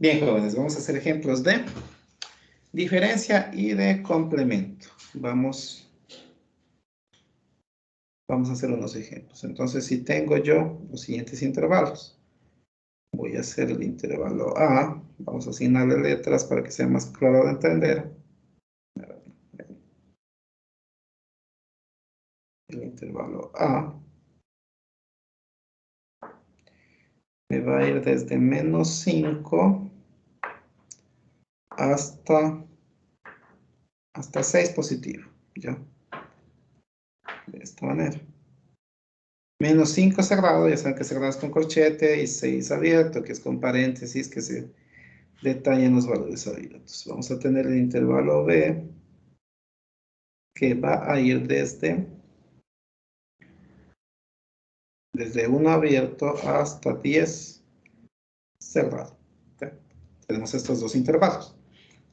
Bien, jóvenes, vamos a hacer ejemplos de diferencia y de complemento. Vamos a hacer unos ejemplos. Entonces, si tengo yo los siguientes intervalos, voy a hacer el intervalo A. Vamos a asignarle letras para que sea más claro de entender. El intervalo A me va a ir desde -5 hasta 6 positivo, ¿ya? De esta manera. -5 cerrado, ya saben que cerrado es con corchete, y 6 abierto, que es con paréntesis, que se detallan los valores abiertos. Vamos a tener el intervalo B, que va a ir desde 1 abierto hasta 10 cerrado. ¿Okay? Tenemos estos dos intervalos.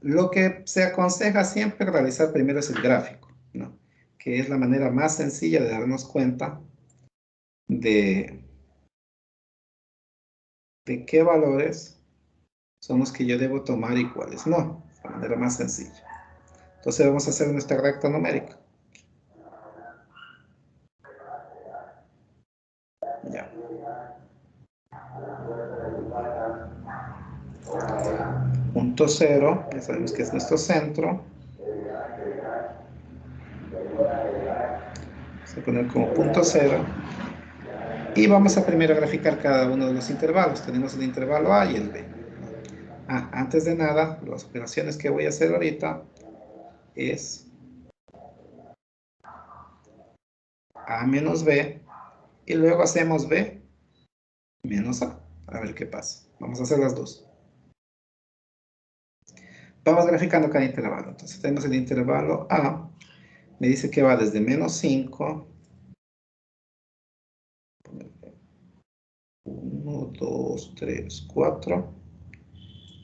Lo que se aconseja siempre realizar primero es el gráfico, ¿no? Que es la manera más sencilla de darnos cuenta de qué valores son los que yo debo tomar y cuáles no. Es la manera más sencilla. Entonces vamos a hacer nuestra recta numérica. Ya. Punto 0, ya sabemos que es nuestro centro. Vamos a poner como punto 0. Y vamos a primero graficar cada uno de los intervalos. Tenemos el intervalo A y el B. Antes de nada, las operaciones que voy a hacer ahorita es A menos B, y luego hacemos B menos A. A ver qué pasa. Vamos a hacer las dos. Vamos graficando cada intervalo. Entonces tenemos el intervalo A. Me dice que va desde -5. 1, 2, 3, 4,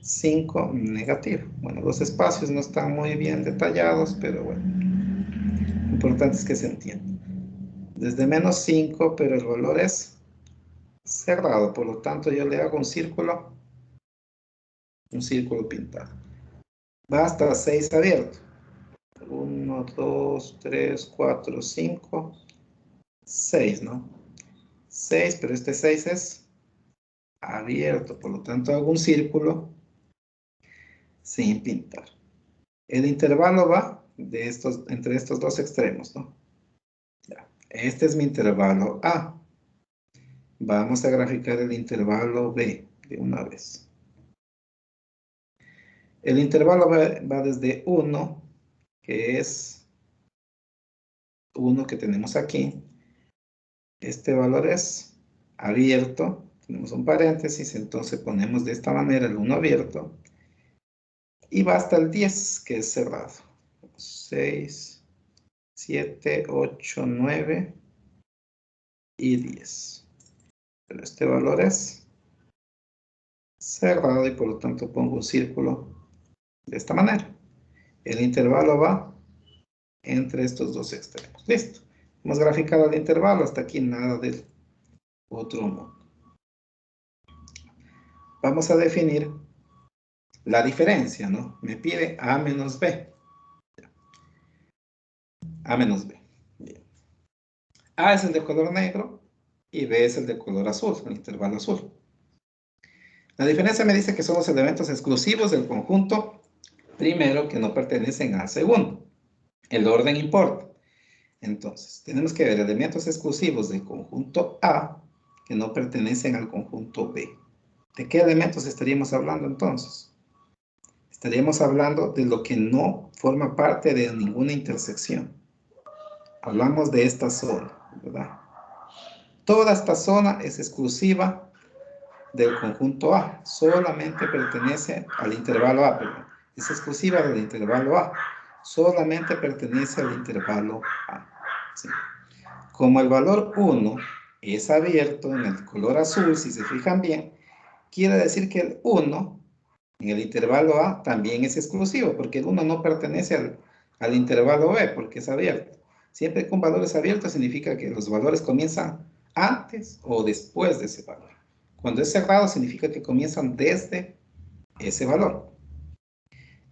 5, negativo. Bueno, los espacios no están muy bien detallados, pero bueno. Lo importante es que se entienda. Desde -5, pero el valor es cerrado. Por lo tanto, yo le hago un círculo pintado. Va hasta 6 abierto. 1, 2, 3, 4, 5, 6, ¿no? 6, pero este 6 es abierto. Por lo tanto, hago un círculo sin pintar. El intervalo va entre estos dos extremos, ¿no? Ya. Este es mi intervalo A. Vamos a graficar el intervalo B de una vez. El intervalo va desde 1, que es 1 que tenemos aquí. Este valor es abierto. Tenemos un paréntesis, entonces ponemos de esta manera el 1 abierto. Y va hasta el 10, que es cerrado. 6, 7, 8, 9 y 10. Pero este valor es cerrado y por lo tanto pongo un círculo de esta manera. El intervalo va entre estos dos extremos. Listo. Hemos graficado el intervalo. Hasta aquí nada del otro mundo. Vamos a definir la diferencia, ¿no? Me pide A menos B. A menos B. Bien. A es el de color negro y B es el de color azul, el intervalo azul. La diferencia me dice que son los elementos exclusivos del conjunto primero que no pertenecen al segundo. El orden importa. Entonces, tenemos que ver elementos exclusivos del conjunto A que no pertenecen al conjunto B. ¿De qué elementos estaríamos hablando entonces? Estaríamos hablando de lo que no forma parte de ninguna intersección. Hablamos de esta zona, ¿verdad? Toda esta zona es exclusiva del conjunto A. Solamente pertenece al intervalo A, perdón. Es exclusiva del intervalo A. Solamente pertenece al intervalo A. ¿Sí? Como el valor 1 es abierto en el color azul, si se fijan bien, quiere decir que el 1 en el intervalo A también es exclusivo, porque el 1 no pertenece al intervalo B, porque es abierto. Siempre con valores abiertos significa que los valores comienzan antes o después de ese valor. Cuando es cerrado significa que comienzan desde ese valor.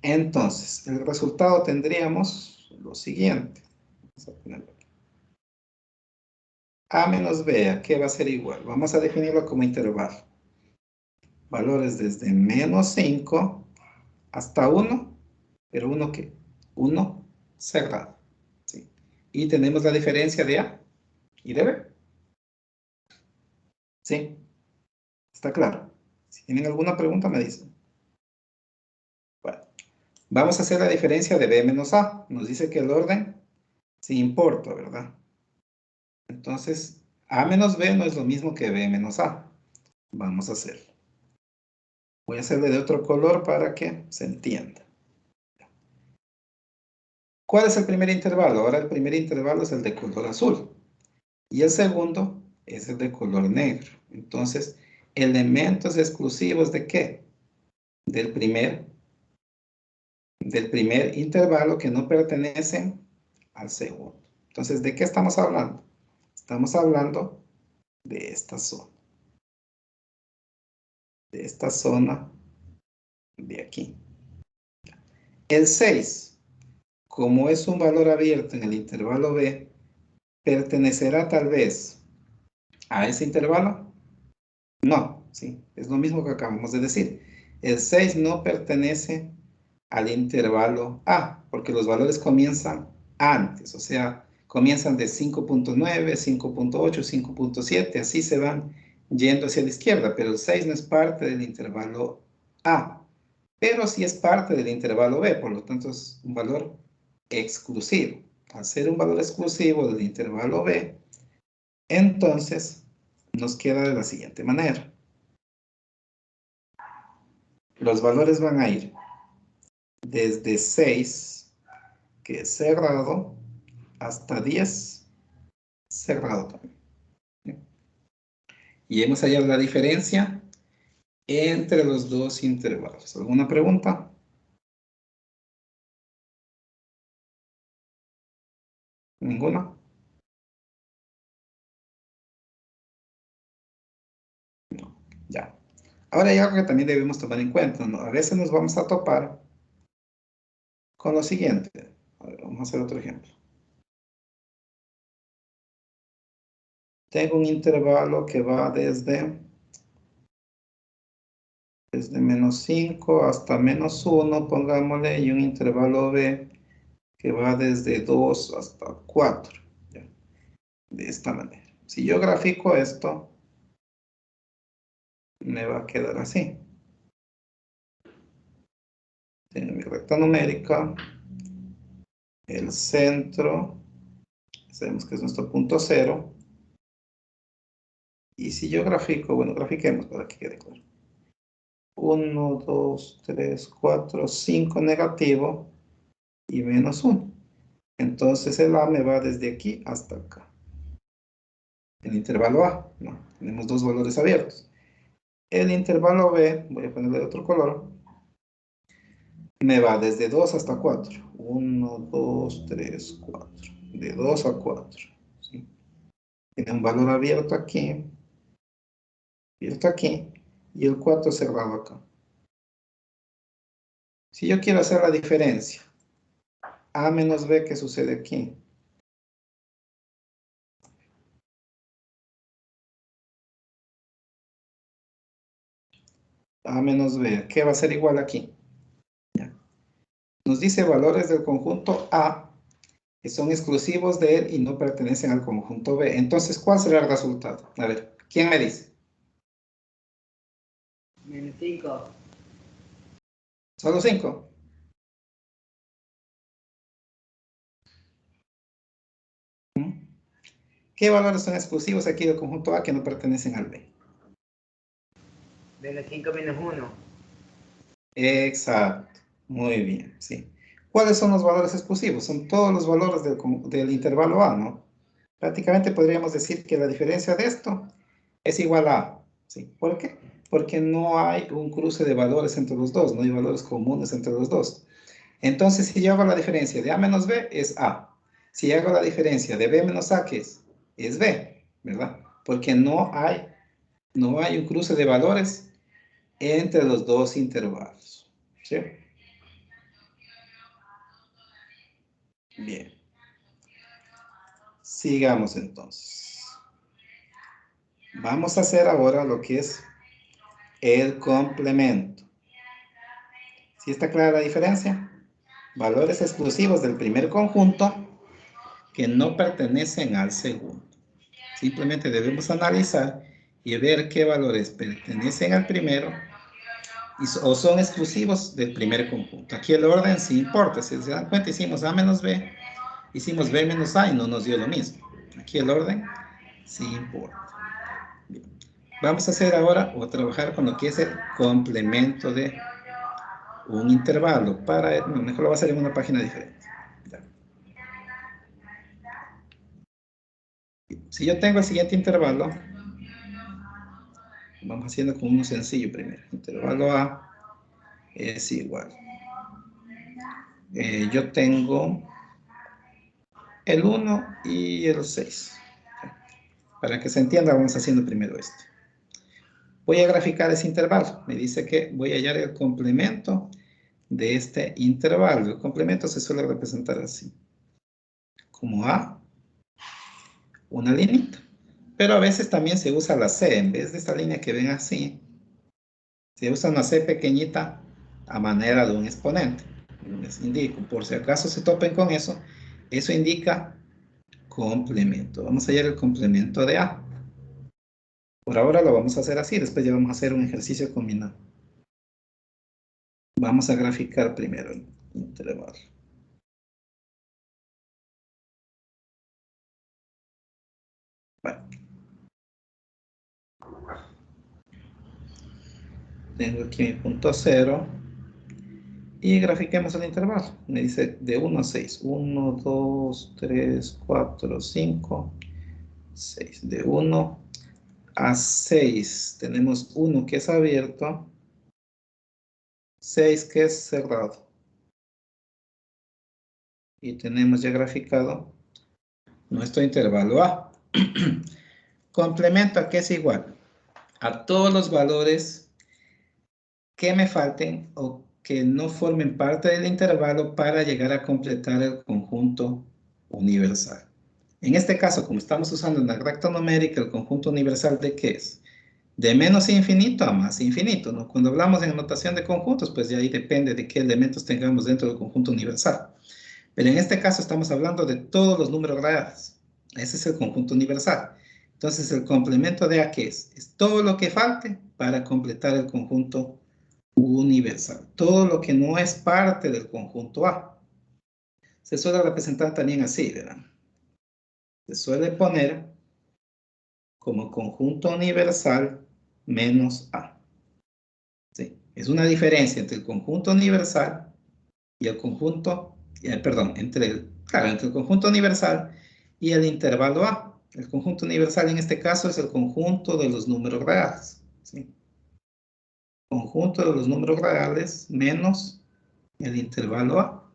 Entonces, el resultado tendríamos lo siguiente. Vamos a ponerlo aquí. A menos B, ¿a qué va a ser igual? Vamos a definirlo como intervalo. Valores desde menos 5 hasta 1, pero 1 ¿qué? 1 cerrado. ¿Sí? Y tenemos la diferencia de A y de B. ¿Sí? ¿Está claro? Si tienen alguna pregunta, me dicen. Bueno, vamos a hacer la diferencia de B menos A. Nos dice que el orden sí importa, ¿verdad? Entonces, A menos B no es lo mismo que B menos A. Vamos a hacerlo. Voy a hacerle de otro color para que se entienda. ¿Cuál es el primer intervalo? Ahora el primer intervalo es el de color azul. Y el segundo es el de color negro. Entonces, elementos exclusivos ¿de qué? Del primer intervalo que no pertenecen al segundo. Entonces, ¿de qué estamos hablando? Estamos hablando de esta zona. De esta zona de aquí. El 6, como es un valor abierto en el intervalo B, ¿pertenecerá tal vez a ese intervalo? No, sí, es lo mismo que acabamos de decir. El 6 no pertenece al intervalo A, porque los valores comienzan antes, o sea, comienzan de 5.9, 5.8, 5.7, así se van yendo hacia la izquierda, pero el 6 no es parte del intervalo A, pero sí es parte del intervalo B, por lo tanto es un valor exclusivo. Al ser un valor exclusivo del intervalo B, entonces nos queda de la siguiente manera. Los valores van a ir desde 6, que es cerrado, hasta 10, cerrado también. Y hemos hallado la diferencia entre los dos intervalos. ¿Alguna pregunta? ¿Ninguna? No. Ya. Ahora hay algo que también debemos tomar en cuenta, ¿no? A veces nos vamos a topar con lo siguiente. A ver, vamos a hacer otro ejemplo. Tengo un intervalo que va desde menos 5 hasta menos 1, pongámosle, y un intervalo B que va desde 2 hasta 4. ¿Ya? De esta manera. Si yo grafico esto, me va a quedar así. Tengo mi recta numérica, el centro, sabemos que es nuestro punto 0. Y si yo grafico, bueno, grafiquemos para que quede claro. 1, 2, 3, 4, 5 negativo y menos 1. Entonces el A me va desde aquí hasta acá. El intervalo A, no, tenemos dos valores abiertos. El intervalo B, voy a ponerle otro color, me va desde 2 hasta 4. 1, 2, 3, 4. De 2 a 4. ¿Sí? Tiene un valor abierto aquí, y el 4 cerrado acá. Si yo quiero hacer la diferencia, A menos B, ¿qué sucede aquí? A menos B, ¿qué va a ser igual aquí? ¿Ya? Nos dice valores del conjunto A que son exclusivos de él y no pertenecen al conjunto B. Entonces, ¿cuál será el resultado? A ver, ¿quién me dice? Menos 5. ¿Solo 5? ¿Qué valores son exclusivos aquí del conjunto A que no pertenecen al B? Menos 5 menos 1. Exacto. Muy bien, sí. ¿Cuáles son los valores exclusivos? Son todos los valores del intervalo A, ¿no? Prácticamente podríamos decir que la diferencia de esto es igual a A. ¿Sí? ¿Por qué? Porque no hay un cruce de valores entre los dos, no hay valores comunes entre los dos. Entonces, si yo hago la diferencia de A menos B, es A. Si hago la diferencia de B menos A, ¿qué es? Es B, ¿verdad? Porque no hay un cruce de valores entre los dos intervalos. ¿Sí? Bien. Sigamos entonces. Vamos a hacer ahora lo que es el complemento. ¿Sí está clara la diferencia? Valores exclusivos del primer conjunto que no pertenecen al segundo. Simplemente debemos analizar y ver qué valores pertenecen al primero o son exclusivos del primer conjunto. Aquí el orden sí importa. Si se dan cuenta, hicimos A menos B, hicimos B menos A y no nos dio lo mismo. Aquí el orden sí importa. Bien. Vamos a hacer ahora o trabajar con lo que es el complemento de un intervalo. Mejor lo voy a hacer en una página diferente. Si yo tengo el siguiente intervalo, vamos haciendo con uno sencillo primero. Intervalo A es igual. Yo tengo el 1 y el 6. Para que se entienda, vamos haciendo primero este. Voy a graficar ese intervalo. Me dice que voy a hallar el complemento de este intervalo. El complemento se suele representar así. Como A, una línea. Pero a veces también se usa la C. En vez de esta línea que ven así, se usa una C pequeñita a manera de un exponente. Les indico, por si acaso se topen con eso, eso indica complemento. Vamos a hallar el complemento de A. Por ahora lo vamos a hacer así, después ya vamos a hacer un ejercicio combinado. Vamos a graficar primero el intervalo. Bueno. Tengo aquí mi punto 0. Y grafiquemos el intervalo. Me dice de 1 a 6. 1, 2, 3, 4, 5, 6. De 1 a 6 tenemos 1 que es abierto, 6 que es cerrado. Y tenemos ya graficado nuestro intervalo A. Complemento a que es igual a todos los valores que me falten o que no formen parte del intervalo para llegar a completar el conjunto universal. En este caso, como estamos usando una recta numérica, el conjunto universal ¿de qué es? De menos infinito a más infinito, ¿no? Cuando hablamos en notación de conjuntos, pues ya ahí depende de qué elementos tengamos dentro del conjunto universal. Pero en este caso estamos hablando de todos los números reales. Ese es el conjunto universal. Entonces, el complemento de A, ¿qué es? Es todo lo que falte para completar el conjunto universal. Todo lo que no es parte del conjunto A. Se suele representar también así, ¿verdad? Se suele poner como conjunto universal menos A. ¿Sí? Es una diferencia entre el conjunto universal y el conjunto, perdón, entre el conjunto universal y el intervalo A. El conjunto universal en este caso es el conjunto de los números reales. ¿Sí? Conjunto de los números reales menos el intervalo A.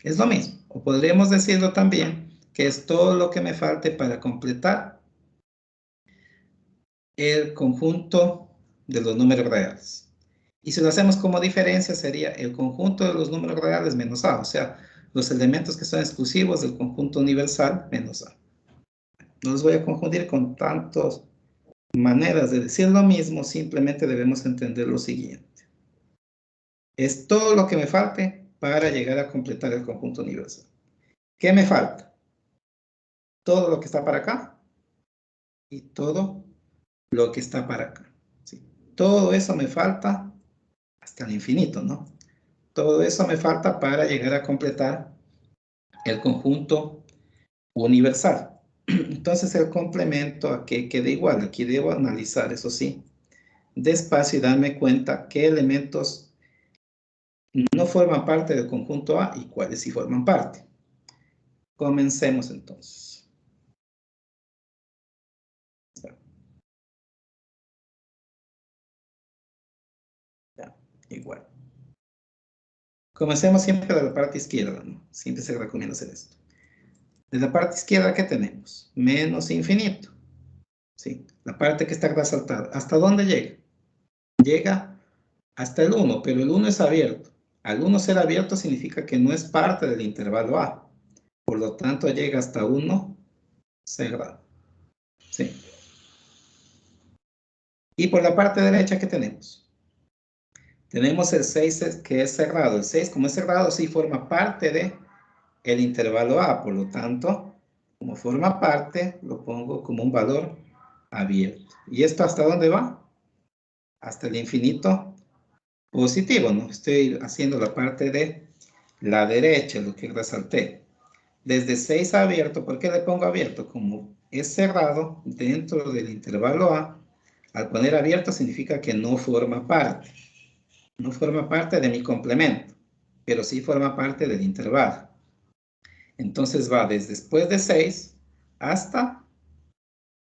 Es lo mismo. O podríamos decirlo también que es todo lo que me falte para completar el conjunto de los números reales. Y si lo hacemos como diferencia, sería el conjunto de los números reales menos A, o sea, los elementos que son exclusivos del conjunto universal menos A. No los voy a confundir con tantas maneras de decir lo mismo, simplemente debemos entender lo siguiente. Es todo lo que me falte para llegar a completar el conjunto universal. ¿Qué me falta? Todo lo que está para acá y todo lo que está para acá. ¿Sí? Todo eso me falta hasta el infinito, ¿no? Todo eso me falta para llegar a completar el conjunto universal. Entonces el complemento aquí queda igual. Aquí debo analizar, eso sí, despacio y darme cuenta qué elementos no forman parte del conjunto A y cuáles sí forman parte. Comencemos entonces. Ya, igual. Comencemos siempre de la parte izquierda, ¿no? Siempre se recomienda hacer esto. De la parte izquierda, ¿qué tenemos? Menos infinito. ¿Sí? La parte que está resaltada. ¿Hasta dónde llega? Llega hasta el 1, pero el 1 es abierto. Al 1 ser abierto significa que no es parte del intervalo A. Por lo tanto, llega hasta 1 cerrado. ¿Sí? Y por la parte derecha, ¿qué tenemos? Tenemos el 6 que es cerrado. El 6, como es cerrado, sí forma parte del intervalo A. Por lo tanto, como forma parte, lo pongo como un valor abierto. ¿Y esto hasta dónde va? Hasta el infinito positivo, ¿no? Estoy haciendo la parte de la derecha, lo que resalté. Desde 6 abierto, ¿por qué le pongo abierto? Como es cerrado dentro del intervalo A, al poner abierto significa que no forma parte. No forma parte de mi complemento, pero sí forma parte del intervalo. Entonces va desde después de 6 hasta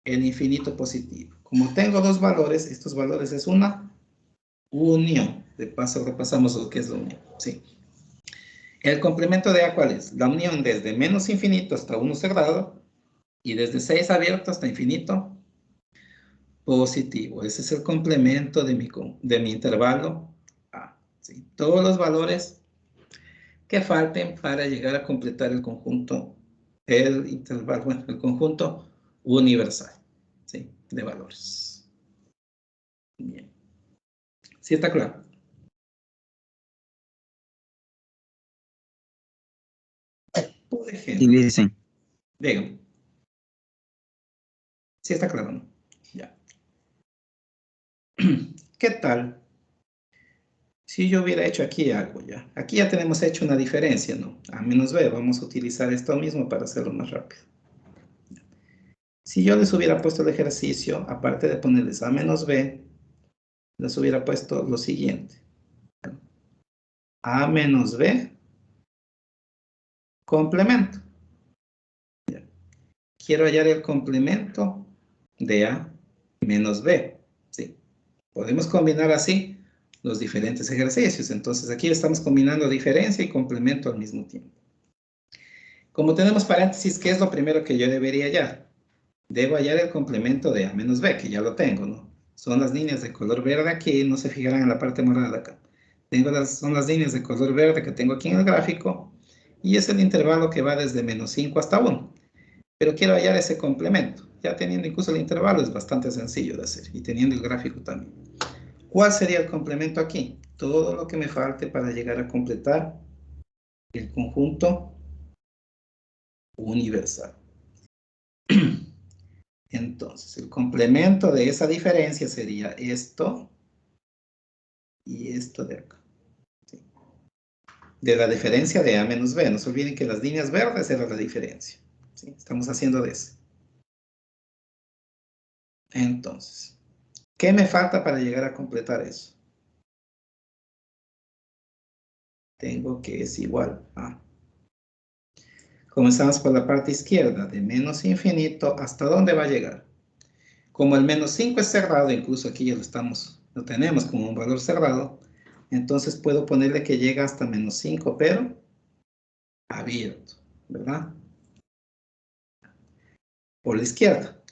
el infinito positivo. Como tengo dos valores, estos valores es una unión. De paso repasamos lo que es la unión. Sí. El complemento de A, ¿cuál es? La unión desde menos infinito hasta 1 cerrado y desde 6 abierto hasta infinito positivo. Ese es el complemento de mi intervalo A. ¿Sí? Todos los valores que falten para llegar a completar el conjunto, el intervalo, bueno, el conjunto universal, ¿sí? De valores. Bien. ¿Sí está claro? Por ejemplo, Utilicen. dígame. ¿Sí está claro, no? Ya. ¿Qué tal si yo hubiera hecho aquí algo ya? Aquí ya tenemos hecho una diferencia, ¿no? A menos b, vamos a utilizar esto mismo para hacerlo más rápido. Si yo les hubiera puesto el ejercicio, aparte de ponerles a menos b, les hubiera puesto lo siguiente. A menos b, complemento. Ya. Quiero hallar el complemento de a menos b. ¿Sí? Podemos combinar así los diferentes ejercicios. Entonces aquí estamos combinando diferencia y complemento al mismo tiempo. Como tenemos paréntesis, ¿qué es lo primero que yo debería hallar? Debo hallar el complemento de a menos b, que ya lo tengo, ¿no? Son las líneas de color verde aquí, no se fijarán en la parte morada acá. Son las líneas de color verde que tengo aquí en el gráfico, y es el intervalo que va desde menos 5 hasta 1. Pero quiero hallar ese complemento. Ya teniendo incluso el intervalo es bastante sencillo de hacer, y teniendo el gráfico también. ¿Cuál sería el complemento aquí? Todo lo que me falte para llegar a completar el conjunto universal. Entonces, el complemento de esa diferencia sería esto y esto de acá. ¿Sí? De la diferencia de A menos B. No se olviden que las líneas verdes eran la diferencia. ¿Sí? Estamos haciendo de eso. Entonces, ¿qué me falta para llegar a completar eso? Tengo que es igual a... Comenzamos por la parte izquierda, de menos infinito, ¿hasta dónde va a llegar? Como el menos 5 es cerrado, incluso aquí ya lo tenemos como un valor cerrado, entonces puedo ponerle que llega hasta menos 5, pero abierto, ¿verdad? Por la izquierda.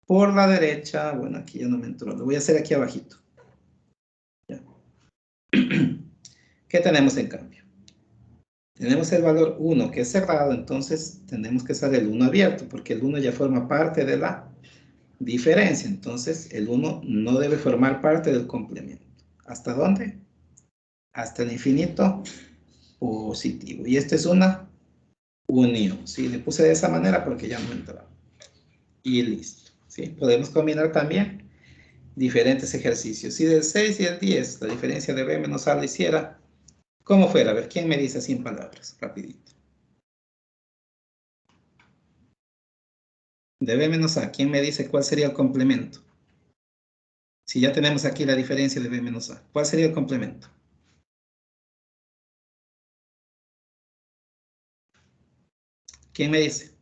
Por la derecha, bueno, aquí ya no me entró, lo voy a hacer aquí abajito. ¿Ya? ¿Qué tenemos en cambio? Tenemos el valor 1 que es cerrado, entonces tenemos que usar el 1 abierto, porque el 1 ya forma parte de la diferencia, entonces el 1 no debe formar parte del complemento. ¿Hasta dónde? Hasta el infinito positivo. Y esta es una unión. ¿Sí? Le puse de esa manera porque ya no entraba. Y listo. ¿Sí? Podemos combinar también diferentes ejercicios. Si del 6 y el 10 la diferencia de b menos a la hiciera, ¿cómo fuera? A ver, ¿quién me dice sin palabras? Rapidito. De b menos a, ¿quién me dice cuál sería el complemento? Si ya tenemos aquí la diferencia de b menos a, ¿cuál sería el complemento? ¿Quién me dice?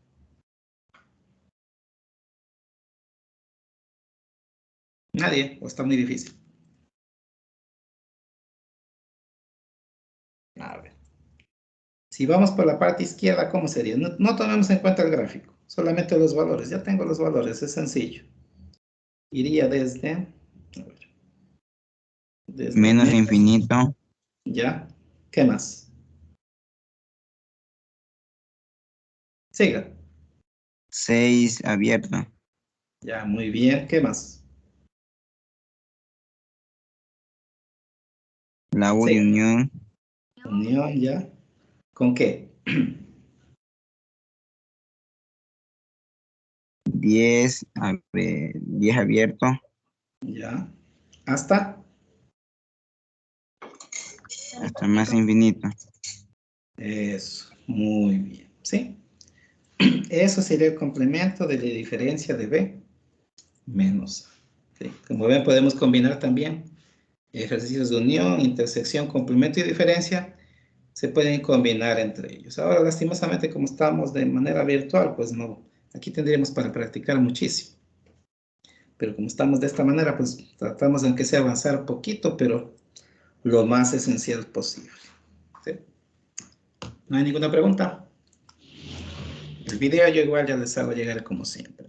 Nadie, o está muy difícil. A ver. Si vamos por la parte izquierda, ¿cómo sería? No tomemos en cuenta el gráfico, solamente los valores. Ya tengo los valores, es sencillo. Iría desde, a ver, Desde Menos infinito. ¿Ya? ¿Qué más? Siga. 6 abierto. Ya, muy bien. ¿Qué más? La U de Siga. unión. Unión, ¿ya? ¿Con qué? 10 abierto. ¿Ya? ¿Hasta? Hasta más infinito. Eso. Muy bien. ¿Sí? Eso sería el complemento de la diferencia de B menos A. ¿Sí? Como ven, podemos combinar también ejercicios de unión, intersección, complemento y diferencia. Se pueden combinar entre ellos. Ahora, lastimosamente, como estamos de manera virtual, pues no. Aquí tendríamos para practicar muchísimo. Pero como estamos de esta manera, pues tratamos de aunque sea avanzar un poquito, pero lo más esencial posible. ¿Sí? ¿No hay ninguna pregunta? El video yo igual ya les hago llegar como siempre.